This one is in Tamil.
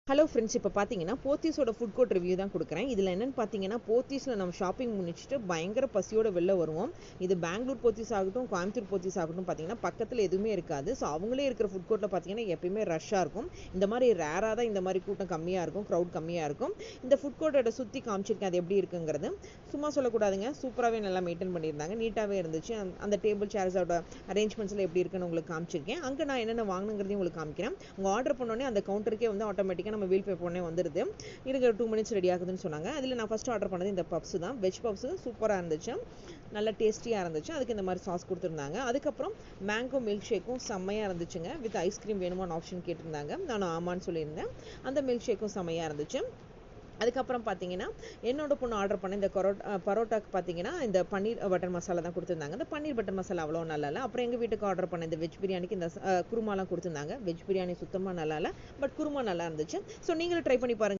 ஹலோ ஃப்ரெண்ட்ஸ், இப்போ பார்த்தீங்கன்னா போத்தீஸோட ஃபுட் கோர்ட் ரிவ்யூ தான் கொடுக்குறேன். இதில் என்னென்னு பார்த்தீங்கன்னா, போத்தீஸில் நம்ம ஷாப்பிங் முடிச்சுட்டு பயங்கர பசியோட வெளில வருவோம். இது பெங்களூர் போத்தீஸ் ஆகட்டும், கோயம்புத்தூர் போத்தீஸ் ஆகட்டும் பார்த்தீங்கன்னா பக்கத்தில் எதுவுமே இருக்காது. ஸோ அவங்களே இருக்கிற ஃபுட் கோர்ட்டில் பார்த்தீங்கன்னா எப்பயுமே ரஷ்ஷாக இருக்கும். இந்த மாதிரி ரேராக தான் இந்த மாதிரி கூட்டம் கம்மியாக இருக்கும், க்ரௌட் கம்மியாக இருக்கும். இந்த ஃபுட் கோர்ட்டோட சுற்றி காமிச்சிருக்கேன், அது எப்படி இருக்குங்கிறது. சும்மா சொல்லக்கூடாதுங்க, சூப்பராகவே நல்லா மெயின்டைன் பண்ணியிருந்தாங்க, நீட்டாகவே இருந்துச்சு. அந்த டேபிள் சேர்ஸோட அரேஞ்ச்மெண்ட்ஸில் எப்படி இருக்குன்னு உங்களுக்கு காமிச்சிருக்கேன். அங்கே நான் என்னென்ன வாங்கினுங்கிறதையும் உங்களுக்கு காமிக்கிறேன். உங்கள் ஆர்டர் பண்ணோடனே அந்த கவுண்டருக்கே வந்து ஆட்டோமேட்டிக்காக நம்ம வீல் பே பண்ணே வந்துடுது. இருக்க 2 மினிட்ஸ் ரெடி ஆகுதுன்னு சொன்னாங்க. அதில் நான் ஃபஸ்ட்டு ஆர்டர் பண்ணது இந்த பப்ஸ் தான். வெஜ் பப்ஸு சூப்பராக இருந்துச்சு, நல்லா டேஸ்டியாக இருந்துச்சு. அதுக்கு இந்த மாதிரி சாஸ் கொடுத்துருந்தாங்க. அதுக்கப்புறம் மேங்கோ மில்க் ஷேக்கும் செம்மையாக இருந்துச்சுங்க. வித் ஐஸ்கிரீம் வேணுமான ஆப்ஷன் கேட்டிருந்தாங்க. நான் ஆமான்னு சொல்லியிருந்தேன். அந்த மில்க் ஷேக்கும் செம்மையாக இருந்துச்சு. அதுக்கப்புறம் பார்த்தீங்கன்னா என்னோட பொண்ணு ஆர்டர் பண்ண இந்த பரோட்டாக்கு பார்த்தீங்கன்னா இந்த பன்னீர் பட்டர் மசாலா தான் கொடுத்துருந்தாங்க. இந்த பன்னீர் பட்டர் மசாலா அவ்வளோ நல்லா இல்லை. அப்புறம் எங்கள் வீட்டுக்கு ஆர்டர் பண்ண இந்த வெஜ் பிரியாணிக்கு இந்த குருமாலாம் கொடுத்துருந்தாங்க. வெஜ் பிரியாணி சுத்தமாக நல்லா இல்லை, பட் குருமா நல்லா இருந்துச்சு. ஸோ நீங்களும் ட்ரை பண்ணி பாருங்கள்.